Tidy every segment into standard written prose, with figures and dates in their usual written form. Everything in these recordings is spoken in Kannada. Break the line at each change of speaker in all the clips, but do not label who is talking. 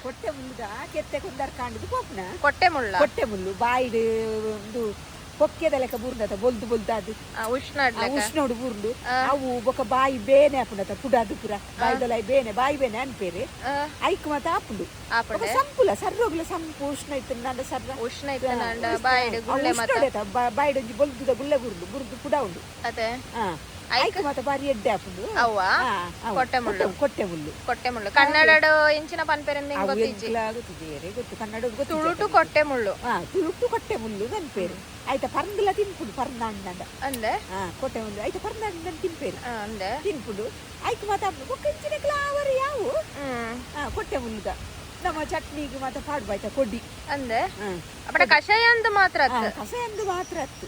ಕೊಟ್ಟೆ ಮುಳ್ಳುದ ಕೆತ್ತೆ ಕೊಂದರ್ ಕಾಂಡಿದ್ದು ಪೋಪುನ
ಕೊಟ್ಟೆ
ಮುಳ್ಳು ಬಾಯಿಡು ಒಂದು ಪೊಕ್ಕೆದ ಲೆಕ್ಕ ಬುರ್ದತ ಬೊಲ್ದು ಅದು ಉಷ್ಣೋಡು ಬುರ್ದು ಅವು ಬೊಕ ಬಾಯಿ ಬೇನೆ ಹಾಪುಂಡತ ಪುಡಾದು ಪುರ ಬಾಯಿದೊಲ ಬಾಯಿ ಬೇನೆ ಅನ್ಪೇರೆ ಐಕ್ ಮಾತ ಆಪುಂಡು ಸಂಪುಲ ಸರ್ರೋಗ್ಲ ಸಂಪು ಉಷ್ಣ ಇತ್ತು ನಂಡ ಸರ್ರ
ಉಷ್ಣ ಇತ್ತು ನಂಡ ಬಾಯಿಡು
ಒಂಜಿ ಬೊಲ್ದುದ ಗುಳ್ಳೆ ಬುರ್ದು ಪುಡ ಉಂಡು
ಅದೇ
ಐಕ್ ಮಾತ ಬಾರಿ ಎಡ್ಡೆ ಆಪುಂಡು ಕೊಟ್ಟೆ ಮುಳ್ಳು
ಕನ್ನಡ ಇಂಚಿನ ಪನ್ಪೇರೆ
ಗೊತ್ತು ಕನ್ನಡ
ತುಳುಟು ಕೊಟ್ಟೆ ಮುಳ್ಳು
ತುಳುಟು ಕೊಟ್ಟೆ ಮುಳ್ಳು ನನ್ಪೇರು ಆಯ್ತಾ ಪರಂದಲ ತಿನ್ಪುಡು ಪರಂದಾಂಡ
ಅಂದೆ
ಕೊಟ್ಟೆ ಮುಳ್ಳು ಆಯ್ತಾ ಪರಂದಾಂಡ ತಿನ್ಪೇರು
ಅಂದೆ
ತಿನ್ಪುಡು ಐಕ್ ಮಾತಾಡ್ದು ಬೊಕ್ಕಿಂಚಿನ ಕ್ಲಾವರ್ ಯಾವು ಕೊಟ್ಟೆ ಮುಳ್ಳುದ ನಮ್ಮ ಚಟ್ನಿಗೆ ಮಾತ ಪಾಡ್ಬ ಆಯ್ತಾ ಕೊಡ್ಡಿ
ಅಂದೆ ಕಷಾಯ ಅಂದು ಮಾತ್ರ
ಅತ್ತು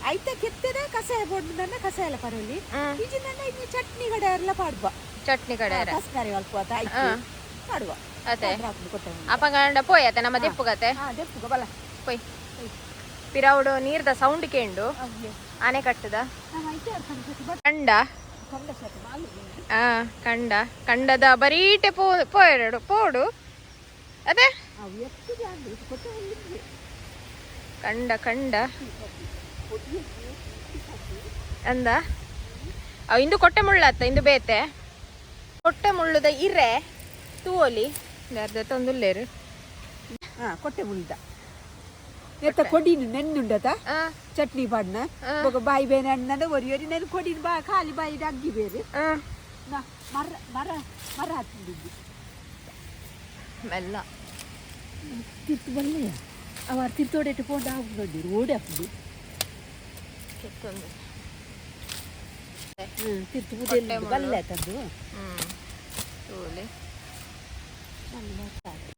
ಆಯ್ತಾ ಕೆತ್ತದ ಕಷಾಯ ಬೋಡ್ನ ಕಷಾಯ ಎಲ್ಲ ಪರವಲ್ಲಿ ಈಜಿನ ಇನ್ನು ಚಟ್ನಿ ಕಡೆ ಎಲ್ಲ ಪಾಡ್ಬ
ಚಟ್ನಿ ಕಡೆ
ಕಸ್ಕಾರಿ ಅಲ್ಪ ಆಯ್ತು ಪಾಡ್ಬ
ಅದೇ ಅಪಗಂಡ ಪೋಯ್ ಅತ್ತೆ ನಮ್ಮ ದೆಪ್ಪುಗತ್ತೆ
ದೆಪ್ಪುಗ ಬಲ
ಪೋಯ್ ಪಿರೌಡು ನೀರ್ದ ಸೌಂಡ್ ಕೇಂಡು ಆನೆ ಕಟ್ಟದ ಕಂಡ ಕಂಡದ ಬರೀಟೆ ಪೋಯಡು ಪೋಡು ಅದೇ ಕಂಡ ಅಂದ ಅವು ಇಂದು ಕೊಟ್ಟೆ ಮುಳ್ಳತ್ತ ಇಂದು ಬೇತೆ ಕೊಟ್ಟೆ ಮುಳ್ಳುದ ಇರೆ ತೂವಲಿ ಅರ್ಧ ತೊಂದುಲ್ಲೇರು
ಕೊಟ್ಟೆ ಮುಳ್ಳುದ ಎತ್ತ ಕೊಡಿನ ನೆನ್ನುಂಡತ ಚಟ್ನಿ ಪಾಡ್ನ ಬಾಯಿ ಬೇನೆ ಅಣ್ಣನ ಒರಿಯೊರಿ ನೆನ್ ಕೊಡಿನ ಬಾ ಖಾಲಿ ಬಾಯಿ ಅಗ್ಗಿ ಬೇರೆ ಮರ ಮರ ಮರ ಹತ್ತಿದ್ದು
ಮೆಲ್ಲ
ತಿರ್ತು ಬಲ್ಲೆಯ ಅವ ತಿರ್ತೋಡೆಟ್ಟು ಪೋಂಡ ಹಾಕೊಂಡು ಓಡಿ ಹಾಕುದು ತಿರ್ತು ಬುದೆಲ್ಲ ಬಲ್ಲೆ ತಂದು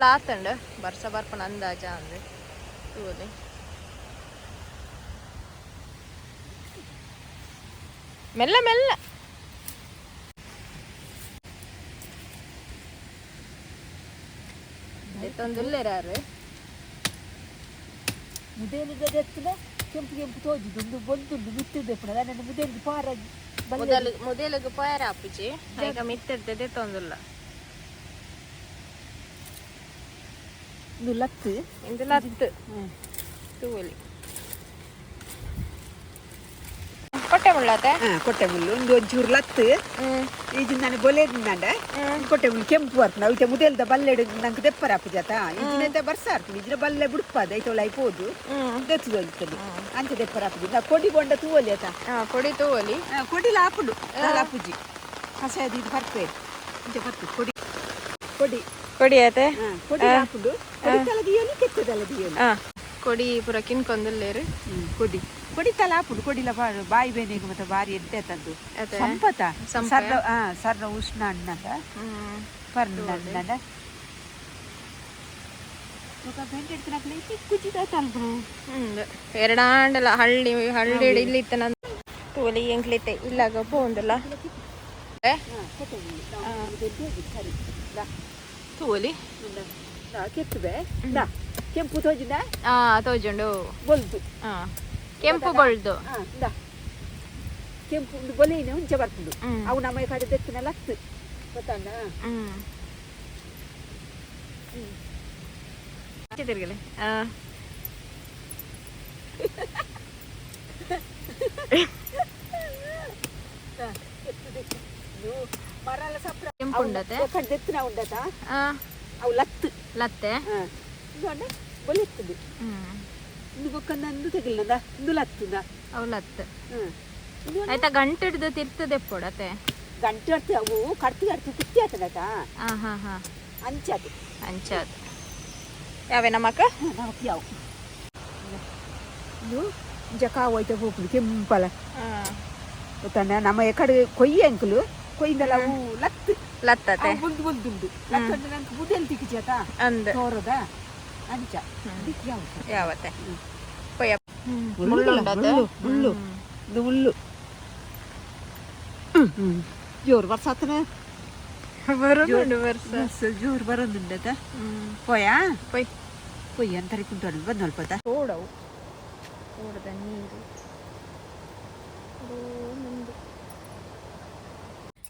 ಲಾತಂಡು ಬರ್ಸ ಬರ್ಪನ ಅಂದಾಜ ಅಂದ್ರೆ ತೂಲೆ ಮೆಲ್ಲ ಮೆಲ್ಲ ತೊಂದುಲ್ಲೇರಾರು
ಮುದೇಲಿಗದೆತ್ತಲ ಕೆಂಪು ಕೆಂಪು ತೋಜಿದ್ದು ಒಂದು ಬೊಂದುಂಡು ಮಿತ್ತಿದ್ದೆ ಪುಣ ನನ್ನ ಮುದೇಲಿಗೆ ಪಾರ
ಮುದೇಲಿಗೆ ಪಾರ ಆಪುಜಿ ಈಗ ಮಿತ್ತಿರ್ತದೆ ತೊಂದುಲ್ಲ
ಇದು ಲತ್ತು
ಇಂದು ಲತ್ತು ತೂಲಿ ಕೊಟ್ಟೆ ಮುಳ್ಳತೆ
ಕೊಟ್ಟೆ ಮುಳ್ಳು ಒಂದು ಒಂಚೂರು ಲತ್ತು ಈಜಿನ ನಾನು ಬೊಲೆದಿಂದಾಂಡ ಕೊಟ್ಟೆ ಮುಳ್ಳು ಕೆಂಪು ಬರ್ತಾನೆ ಐತೆ ಮುದೇಲ್ದ ಬಲ್ಲೆಡು ನಂಗೆ ದೆಪ್ಪರ ಹಾಪುಜಾತ ಈಜಿನ ಬರ್ಸ ಹಾರ್ತೀನಿ ಈಜಿನ ಬಲ್ಲೆ ಬಿಡುಪದ ಐತೊಳ ಐಪೋದು ದೆತ್ತದು ಹೋಗ್ತದೆ ಅಂಚ ದೆಪ್ಪರ ಹಾಪುಜಿ ನಾ ಕೊಡಿ ಗೊಂಡ ತೂವಲಿ ಆತ
ಕೊಡಿ ತೂವಲಿ
ಕೊಡಿಲ ಹಾಪುಡು ಹಾಪುಜಿ ಕಷಾಯದ ಇದು ಬರ್ತೇವೆ ಇಂಚ ಬರ್ತದೆ ಕೊಡಿ ಕೊಡಿ
ಕೊಡಿ ಆತೆ
ಕೊಡಿ ಹಾಪುಡು ಕೊಡಿ ತಲದಿಯೋಲಿ ಕೆತ್ತದಲ್ಲದಿಯೋಲಿ
ಕೊಡಿ ಪೂರ ಕಿನ್ಕೊಂದುಲ್ಲೇರು
ಕೊಡಿ ಕೊಡಿತಲ್ಲ ಹಾಪುಡು ಕೊಡಿಲ ಬಾಯಿ ಬೇನೆಗೆ ಮತ್ತೆ ಬಾರಿ ಎಡ್ಡೆ ತಂದು ಸಂಪತ ಸರ್ರ ಉಷ್ಣ ಅಣ್ಣದ ಪರ್ನದ
ಎರಡಾಂಡಲ ಹಳ್ಳಿ ಇಲ್ಲಿ ಇತ್ತ ನಂದು ತೋಲಿ ಎಂಕ್ಲಿತ್ತೆ ಇಲ್ಲಾಗ ಪೋಂದಲ್ಲ ತೋಲಿ
ಕೆತ್ತುವೆ ಕೆಂಪು ತೋಜಿನ
ತೋಜುಂಡು
ಬೊಲ್ದು
ಕೆಂಪು ಬೊಳ್ದು
ಕೆಂಪು ಬೊಲೆನೆ ಹುಂಚ ಬರ್ತದೆ ಅವು ನಮ್ಮ ಕಡೆ ತೆತ್ತಿನೆಲ್ಲ ಹತ್ತು ಗೊತ್ತಣ್ಣ
ತಿರ್ಗಲೆ
ಮರಲ್ಲ ಸಪ್ರ
ಕೆಂಪು ಉಂಡತೆ
ತೆತ್ತಿನ ಉಂಡತ ಅವು ಲತ್ತೆ ಬೊಲೆ ಎತ್ತದು ಇಂದು ಬೊಕ್ಕಂದು ತೆಗಿಲ್ಲದ ಇಂದು ಲತ್ತದ
ಅವು ಲತ್ತು ಆಯ್ತಾ ಗಂಟೆ ಹಿಡ್ದು ತಿರ್ತದೆ ಪೊಡತೆ
ಗಂಟೆ ಹೊಡ್ತಿ ಅವು ಕಡ್ತಿ ಕುತ್ತಿ ಆತದಕ ಅಂಚಾದು
ಯಾವೇ ನಮ್ಮಕ್ಕ
ನಮಕ್ ಯಾವ ಇದು ಜಕಾವು ಹೋಯ್ತಾ ಹೋಗ್ಲು ಕೆಂಪಲ ಗೊತ್ತಣ್ಣ ನಮ್ಮ ಕಡೆ ಕೊಯ್ಯಿ ಅಂಕಲು ಕೊಯ್ಯಿಂದಲ್ಲ ಅವು
ಲತ್ತತೆ
ಬೊಲ್ದುಂಡು ಲತ್ತಂಡು ನಂಗೆ ಬುದೆಲ್ ತಿಕ್ಕಿಚಾತ
ಅಂದ
ತೋರದ ಅಂಚ
ಯಾವತ್ತೆ
ಮುಳ್ಳು ಇದು ಮುಳ್ಳು ಜೋರು ವರ್ಷ ಆತನ ಜೋರು ಬರೋದುಂಡತ ಪೊಯ್ ಅಂತಾರೆ ಕುಂಟು ಬಂದಲ್ಪದ
ಓಡವು ಓಡದ ನೀರು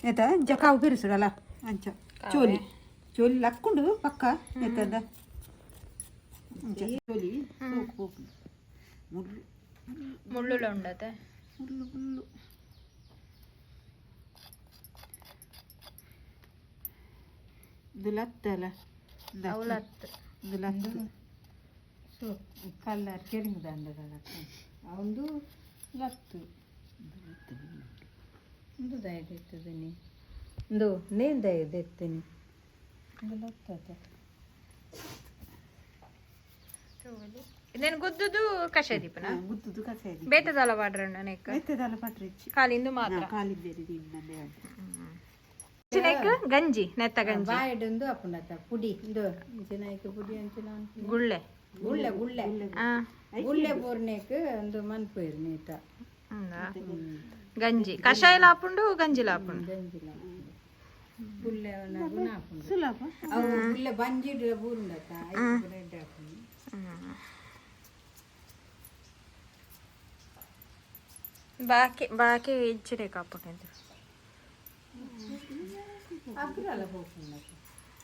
ಆಯ್ತಾ ಜಕಾವು ಬೆರೆಸಲ್ಲ ಅಂಚ ಚೋಲಿ ಚೋಲಿ ಲಕ್ಕೊಂಡು ಪಕ್ಕ ಎತ್ತದ ಚೋಲಿ ಮುಳ್ಳು
ಮುಳ್ಳುಳ ಉಂಡತೆ
ಮುಳ್ಳು ಮುಳ್ಳು ಇದು ಲತ್ತಲ್ಲ
ಅವಲತ್ತು
ಇದು ಲತ್ತು
ಸೊ ಕಲ್ಲರ್ ಕೆರಿಂಗ್ ಅಂದಗಳತ್ತ ಅವಂದು ಲತ್ತು ಒಂದು ದಯದೆತ್ತದನಿ ಒಂದು ನೇನ್ ದಯದೆತ್ತನಿ ಒಂದು ಲತ್ತದ
ಇದೇನು ಗುದ್ದುದು ಕಷಾಯ ದೀಪನ
ಗುದ್ದುದು ಕಸಾಯ
ಬೇತದಲ್ಲ ಪಾಡ್ರಣ್ಣ ನೆಕ್
ಎತ್ತದಲ್ಲ ಪಟ್ರಿಚ್ಚಿ
ಕಾಲಿಂದು ಮಾತ್ರ
ಕಾಲಿದ್ದೇರಿ ದಿನಂದೇ
ನೆಕ್ ಗಂಜಿ ನೆತ್ತ ಗಂಜಿ
ಬಾಯಡೊಂದು ಅಪ್ಪನತ್ತ ಪುಡಿ ಇಂದು ಇಂಚಿನಾಯ್ಕೆ ಪುಡಿ ಅಂಚಿನ
ಗುಳ್ಳೆ
ಗುಳ್ಳೆ ಗುಳ್ಳೆ ಗುಳ್ಳೆ ಪೂರ್ಣೆಕ್ ಒಂದು ಮನ್ಪೇರು ನೀತ
ಗಂಜಿ ಕಷಾಯ ಲಾಪುಂಡು ಗಂಜಿ ಲಾಪುಂಡು
ಗಂಜಿಲ ಗುಳ್ಳೆ ಗುಣ ಹಾಕೊಂಡು
ಸುಲಭ
ಅವು ಗುಳ್ಳೆ ಬಂಜಿಡ್ ಬೂರುಂಡತ್ತ ರೆಡ್ ಹಾಕೊಂಡು
ಬಾಕಿ ಬಾಕಿ ಇಚ್ಚಿಡೆ ಕಾಪುಂಡು
ಅಗ್ರಲ್ಲ ಹೋಗ್ಕೊಂಡತ್ತ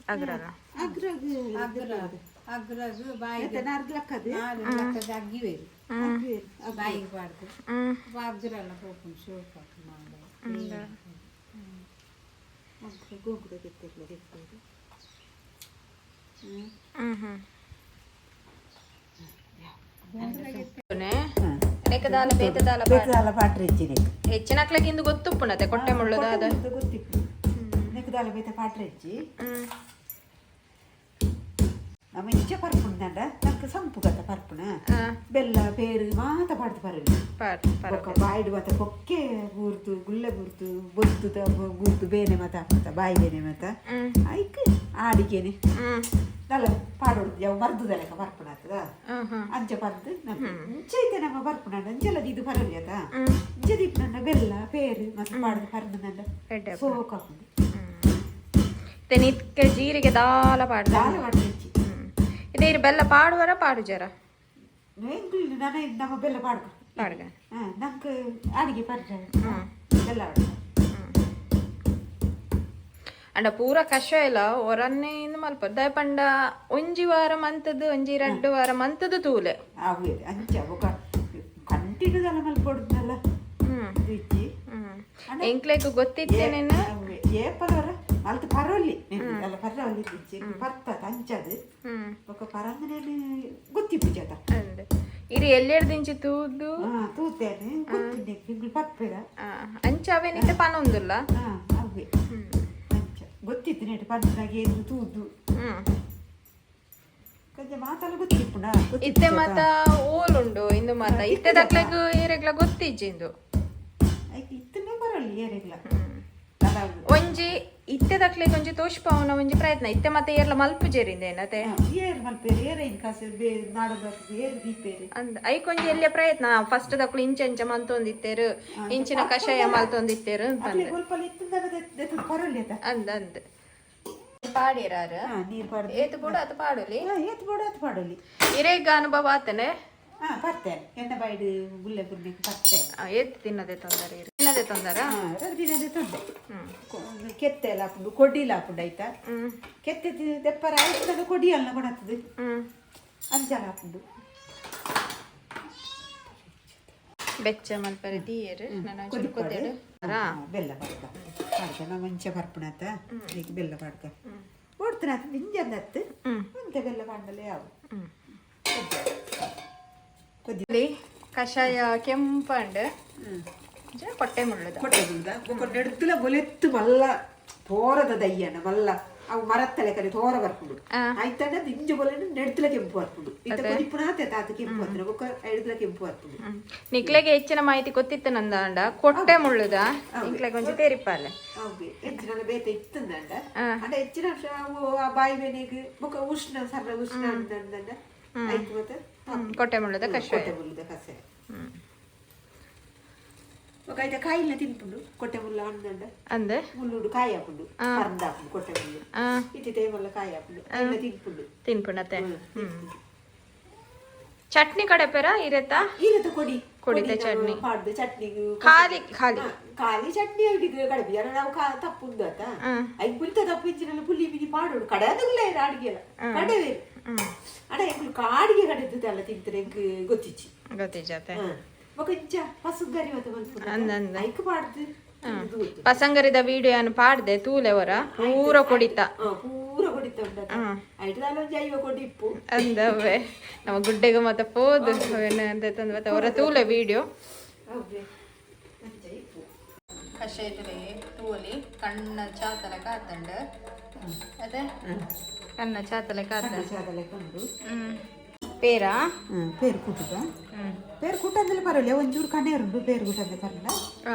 ಅಗ್ರಲ್ಲ
ಅಗ್ರಗ್
ಅಗ್ರಗ್ ಅಗ್ರಗ್ ಬಾಯಿಗೆ
ನಾರ್ಗ್ಲಕ್ಕದು
ಅಗ್ಗಿವೇರು ಬಾಯಿಗೆ ಪಾಡ್ದು ಅಗ್ರಲ್ಲ ಹೋಗ್ಕೊಂಡು ಶೋಕ್ ಮಾಡಿ
ಗೋಗುಡ ಗೆತ್ತಿರ್ಲ ಗೆತ್ತೇರಿ
ನೆಕ್ಕದಾಲ ಬೇತದಾಲ
ಬೇಕದಾಲ ಪಾಟ್ರಿಚ್ಚಿದೆ
ಹೆಚ್ಚಿನಕ್ಲಕ್ಕಿಂದು ಗೊತ್ತುಪ್ಪುನತೆ ಕೊಟ್ಟೆ ಮುಳ್ಳುದ ಅದ
ಗೊತ್ತಿತ್ತು ನೆಕ್ಕದಾಲ ಬೇತ ಪಾಟ್ರಿಚ್ಚಿ ನಮ್ಮ ಇಂಚ ಪರ್ಪುಂಡ ನಕ್ಕ ಸಂಪು ಗತ್ತ ಪರ್ಪುಣ ಬೆಲ್ಲ ಪೇರು ಮಾತ ಪಾಡ್ದು ಪರಲಿ ಬಾಯಿಡು ಮತ್ತ ಕೊಕ್ಕೆ ಬೂರ್ತು ಗುಳ್ಳೆ ಬೂರ್ತು ಬೊತ್ತುದ ಬೂರ್ತು ಬೇನೆ ಮತ ಹಾಕ್ತ ಬಾಯಿ ಬೇನೆ ಮತ ಐಕ್ ಆಡಿಗೆನೆ ದಲ್ಲ ಪಾಡೋಡು ಯಾವ ಮರ್ದುದ ಲೆಕ್ಕ ಪರ್ಪುಣ ಆಗ್ತದ ಅಂಚ ಪರ್ದು ಇಂಚೈತೆ ನಮ್ಮ ಪರ್ಪುಣ ಅಂಚೆಲ್ಲ ಇದು ಪರಲಿ ಅದ ಇಂಚ ದೀಪ ನನ್ನ ಬೆಲ್ಲ ಪೇರು ಮತ್ತೆ ಪಾಡ್ದು ಪರ್ದು ನನ್ನ ಸೋಕ್ ಹಾಕೊಂಡು
ನಿತ್ಕೆ ಜೀರಿಗೆ ದಾಲ ಪಾಡ್ದ
ದಾಲ ಪಾಟ್ರಿಚ್ಚಿ
ಇದೇ ಬೆಲ್ಲ ಪಾಡುವರ ಪಾಡು ಜರ
ನಾನು ನಮ್ಮ ಬೆಲ್ಲ ಪಾಡ್ಕ
ಪಾಡ್ಗ
ನಂಗೆ ಅಡಿಗೆ ಪಾಡ್ರ ಬೆಲ್ಲ
ಅಂಡ ಪೂರ ಕಷಾಯ ಇಲ್ಲ ಹೊರನ್ನೇ ಇಂದು ಮಲ್ಪ ದಯಪಂಡ ಒಂಜಿ ವಾರ ಮಂತದ್ದು ಒಂಜಿ 2 ವಾರ ಮಂತದ್ದು ತೂಲೆ
ಅವೇ ಅಂಚ ಕಂಟಿನ್ಯೂ ದಲ್ಲ ಮಲ್ಪೊಡುದಲ್ಲ ಇಚ್ಚಿ
ಎಂಕ್ಲೆಗ್ ಗೊತ್ತಿತ್ತೇನೇನ
ಏಪಲವರ ಮಲ್ತು ಪರವಲ್ಲಿ ಅಲ್ಲ ಪರವಲ್ಲಿ ಇಚ್ಚಿ ಬರ್ತದ ಅಂಚದು ఒక ಪರಂಗನೇನು ಗೊತ್ತಿಪ್ಪು ಜತ
ಅಂದೆ ಇರಿ ಎಲ್ಲೆಡ್ದಿಂಚಿ ತೂದು
ತೂತೇನೆ ಗೊತ್ತಿದ್ದೆ ಹಿಂಗಳು ಪಪ್ಪೆದ
ಅಂಚಾವೇನಿತ್ತೆ ಪನೊಂದುಲ್ಲ
ಅವೇ ಅಂಚ ಗೊತ್ತಿತ್ತು ನೇಟು ಪಂಚನಾಗ ಏನು ತೂದು ಕೊಂಚ ಮಾತಲ್ಲ ಗೊತ್ತಿಪ್ಪುಣ
ಇತ್ತೆ ಮತ್ತ ಓಲುಂಡು ಇಂದು ಮಾತ ಇತ್ತೆ ದಕ್ಲೆಗ್ ಏರೆಗ್ಲ ಗೊತ್ತಿಜ್ಜಿಂದು
ಇತ್ತನೇ ಬರಲಿ ಏರೆಗ್ಲ
ಒಂಜಿ ಇತ್ತೆ ದಕ್ಲೆಗ್ ಒಂಜಿ ತೋಷ್ಪವನ ಒಂಜಿ ಪ್ರಯತ್ನ ಇತ್ತೆ ಮತ್ತೆ ಏರ್ಲ ಮಲ್ಪು ಜೇರಿಂದ ಏನತೆ
ಏರ್ ಮಲ್ಪೇರಿ ಏರ ಇನ್ ಕಾಸು ನಾಡೋದು ಏರ್ ದೀಪೇರಿ
ಅಂದ ಐಕೊಂಜಿ ಎಲ್ಲಿಯ ಪ್ರಯತ್ನ ಫಸ್ಟ್ ದಕ್ಲು ಇಂಚ ಮಂತೊಂದಿತ್ತೇರು ಇಂಚಿನ ಕಷಾಯ ಮಲ್ತೊಂದಿತ್ತೇರು ಅಂತಂದ್ರೆ
ಪರಲಿ
ಅಂದ ಅಂದ ಪಾಡಿರಾರ
ನೀರು ಪಾಡ್ದು
ಏತು ಕೂಡ ಅದು ಪಾಡಲಿ
ಏತ್ ಬೋಡ ಅದು ಪಾಡಲಿ
ಇರೇಗ ಅನುಭವ ಆತನೆ
ಬರ್ತೇನೆ ಎಣ್ಣೆ ಬಾಯಿಡು ಗುಳ್ಳೆ ಬುರ್ನಿಗೆ ಬರ್ತೇನೆ
ಏತ್ ತಿನ್ನದೆ ತೊಂದರೆ ತಿನ್ನದೆ ತೊಂದರೆ
ದಿನದೇ ತೊಂದೆ ಕೆತ್ತೆ ಎಲ್ಲ ಹಾಕೊಂಡು ಕೊಡ್ಡಿಲ್ಲ ಹಾಕೊಂಡು ಆಯ್ತಾ ಕೆತ್ತೆ ತೆಪ್ಪರ ಆಯ್ತದ ಕೊಡಿ ಅಲ್ಲ ಕೊಡತ್ತದು ಅಂಚಲ ಹಾಕೊಂಡು
ಬೆಚ್ಚ ಮಲ್ಪರೆ ದೀಯರು ನಾನು ಕೊತ್ತೇಡು
ಬೆಲ್ಲ ಪಾಡ್ಕ ಪಾಡ್ಕ ನಾವು ಮಂಚ ಬರ್ಪಣತ್ತ ಈಗ ಬೆಲ್ಲ ಪಾಡ್ಕ ಓಡ್ತಾನೆ ಅದು ನಿಂಜಂದತ್ತು ಅಂತ ಬೆಲ್ಲ ಪಾಡಲೇ ಯಾವ
ಕಷಾಯ ಕೆಂಪಂಡ್ ಕೊಟ್ಟೆ ಮುಳ್ಳುದ
ಕೊಟ್ಟೆ ಮುಳ್ಳುದ ನೆಡ್ತುಲ ಗೊಲೆತ್ತು ಮಲ್ಲ ತೋರದ ದಯ್ಯನ ಮಲ್ಲ ಅವು ಮರತ್ತಲೆ ಕರೆ ತೋರ ಬರ್ಕೊಂಡು ಆಯ್ತಂಡ ದಿಂಜು ಗೊಲೆನ ನೆಡ್ತುಲ ಕೆಂಪು ಬರ್ಕೊಂಡು ಇತ್ತ ಕೊದಿಪ್ಪುನ ತಾತ ಕೆಂಪು ಬರ್ತಾರೆ ಬೊಕ್ಕ ಎಡ್ತುಲ ಕೆಂಪು ಬರ್ಕೊಂಡು
ನಿಕ್ಲೆಗೆ ಹೆಚ್ಚಿನ ಮಾಹಿತಿ ಗೊತ್ತಿತ್ತು ನಂದ ಕೊಟ್ಟೆ ಮುಳ್ಳುದ ನಿಕ್ಲೆಗೆ ಒಂಚ ತೇರಿಪ್ಪಲ್ಲ
ಹೆಚ್ಚಿನ ಬೇತ ಇತ್ತಂದಂಡ ಅಂಡ ಹೆಚ್ಚಿನ ಆ ಬಾಯಿ ಬೇನೆಗೆ ಬೊಕ್ಕ ಉಷ್ಣ ಸರ್ರ ಉಷ್ಣ ಅಂತಂದಂಡ ಆಯ್ತು ಮತ್ತೆ
ಕೊಟ್ಟೆ ಮುಳ್ಳುದ ಕಷಾಯ
ಕೊಟ್ಟೆ ಮುಳ್ಳುದ ಕಷಾಯ ఒక కాయలు తింపుండు కొట్టె ముళ్ళు అందండ
అందే
ముల్లుడు కాయ ఆపుండు పరందాపుండు కొట్టె ముళ్ళు ఇట్టే మళ్ళీ కాయ ఆపుండు అట్లా తింపుండు
తిన్పుండతే ಚಟ್ನಿ ಕಡೆ ಪೆರ ಇರತ್ತಾ
ಇರತ್ತ ಕೊಡಿ
ಕೊಡಿತ ಚಟ್ನಿ
ಪಾಡ್ದು ಚಟ್ನಿ
ಖಾಲಿ ಖಾಲಿ
ಖಾಲಿ ಚಟ್ನಿ ಹಿಡಿದ್ರೆ ಕಡಿಮೆ ಜನ ನಾವು ತಪ್ಪುಂದು ಆತ ಐದು ಪುಲ್ತ ತಪ್ಪು ಇಚ್ಚಿನಲ್ಲ ಪುಲ್ಲಿ ಬಿನಿ ಮಾಡೋಡು ಕಡೆ ಅದಲ್ಲ ಇದು ಅಡಿಗೆ ಎಲ್ಲ ಕಡೆವೇ ಅಡ ಎಂಕ್ಲು ಕಾಡಿಗೆ ಕಡೆದಲ್ಲ ತಿಂತಾರೆ ಎಂಕ್ ಗೊತ್ತಿಚ್ಚಿ
ಗೊತ್ತಿಜಾತೆ
ಕೊಂಚ ಪಸುಗರಿ ಮತ್ತೆ ಐಕ್ ಪಾಡ್ದು
ಪಸಂಗರಿದ ವಿಡಿಯೋ ಏನು ಪಾಡ್ದೆ ತೂಲೆವರ ಪೂರ ಕೊಡಿತ
ಪೂರ ಕೊಡಿತ ಐಟದಲ್ಲ ಜೈವ ಕೊಡಿಪ್ಪು
ಅಂದವೆ ನಮ್ಮ ಗುಡ್ಡೆಗೆ ಮತ್ತೆ ಪೋದು ಅಂತ ಅವರ ತೂಲೆ ವಿಡಿಯೋ ಕಷಾಯದಲ್ಲಿ ತೂಲಿ ಕಣ್ಣ ಚಾತಲ ಕಾತಂಡ ಅದೇ ಕಣ್ಣ ಚಾತಲ ಕಾತಂಡ ಪೇರಾ
ಪೇರು ಕುಟ್ಟುದ ಪೇರು ಕುಟ್ಟಂದ್ರೆ ಬರಲ್ಲ ಒಂಚೂರು ಕಣ್ಣೆ ಉಂಟು ಪೇರು ಕುಟ್ಟಂದ್ರೆ ಬರಲ್ಲ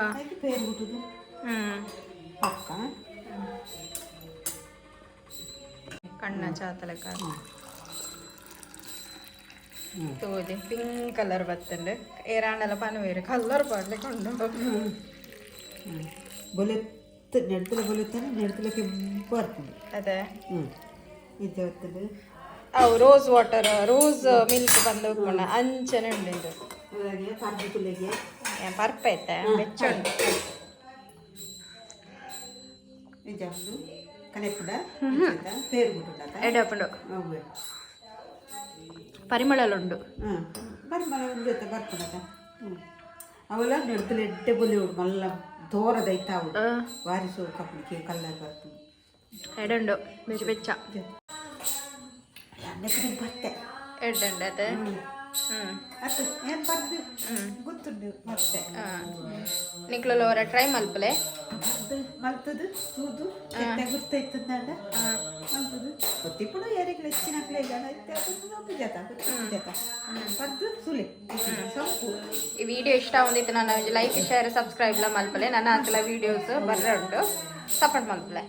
ಅದಕ್ಕೆ ಪೇರು ಕುಟ್ಟುದು ಪಕ್ಕ
ಕಣ್ಣ ಚಾತಲ ಕಾತ ತೋಜಿ ಪಿಂಕ್ ಕಲರ್ ಬತ್ತಂಡು ಏರಾಂಡಲ ಪನವೇರು ಕಲರ್ ಪಾಡ್ಲೆ ಕೊಂಡು
ಬೊಲೆತ್ತು ನೆಡ್ತಲ ಬೊಲೆತ್ತಾನೆ ನೆಡ್ತಲ ಕೆಂಪು ಬರ್ತದೆ
ಅದೇ
ಇದು ಬರ್ತದೆ
ಅವು ರೋಸ್ ವಾಟರ್ ರೋಸ್ ಮಿಲ್ಕ್ ಬಂದು ಹೋಗ್ಕೊಂಡ ಅಂಚನೆ ಉಂಡಿದ್ದು
ಕರ್ದು ಕುಲೆಗೆ
ಪರ್ಪೈತೆ ಬೆಚ್ಚುಂಡು
ನಿಜಾಮ್ದು ಕನೆಪುಡ ಪೇರು ಕುಟ್ಟುಂಡ
ಎಡಪುಂಡು ಪರಿಮಳಲುಂಡು
ಪರಿಮಳ ಒಂದು ಬರ್ಪುಡತ ಅವೆಲ್ಲ ನೆಡ್ತಲ ಎಡ್ಡೆ ಬೊಲೆ ಉಂಡು ಮಲ್ಲ ತೋರದೈತ ಉಂಡು ವಾರಿಸು ಕಪ್ಪಳಿಕೆ ಕಲ್ಲರ್ ಬರ್ಪುಂಡು
ಎಡುಂಡು ಬೆಚ್ಚ ಬೆಚ್ಚ
ಬತ್ತೆ
ಎಡ್ಡುಂಡು ಅದೇ
ಅದು ಏನು ಬರ್ದು ಗೊತ್ತುಂಡು ಮತ್ತೆ
ನಿಕ್ಲಲ್ಲಿ ಅವರ ಟ್ರೈ ಮಲ್ಪಲೆ
ಮಲ್ತದು ತೂದು ಗುರ್ತೈತದ ಮಲ್ತದು ಗೊತ್ತಿಪ್ಪಡು ಯಾರಿಗೆ ಹೆಚ್ಚಿನಕ್ಲೆ ಬರ್ದು ಸುಲಿ ಸೊಪ್ಪು
ಈ ವಿಡಿಯೋ ಇಷ್ಟ ಒಂದಿತ್ತು ನಾನು ಲೈಕ್ ಶೇರ್ ಸಬ್ಸ್ಕ್ರೈಬ್ ಎಲ್ಲ ಮಲ್ಪಲೆ ನನ್ನ ಹಾಕಲ ವಿಡಿಯೋಸ್ ಬರ್ರೆ ಉಂಟು ಸಪೋರ್ಟ್ ಮಲ್ಪಲೆ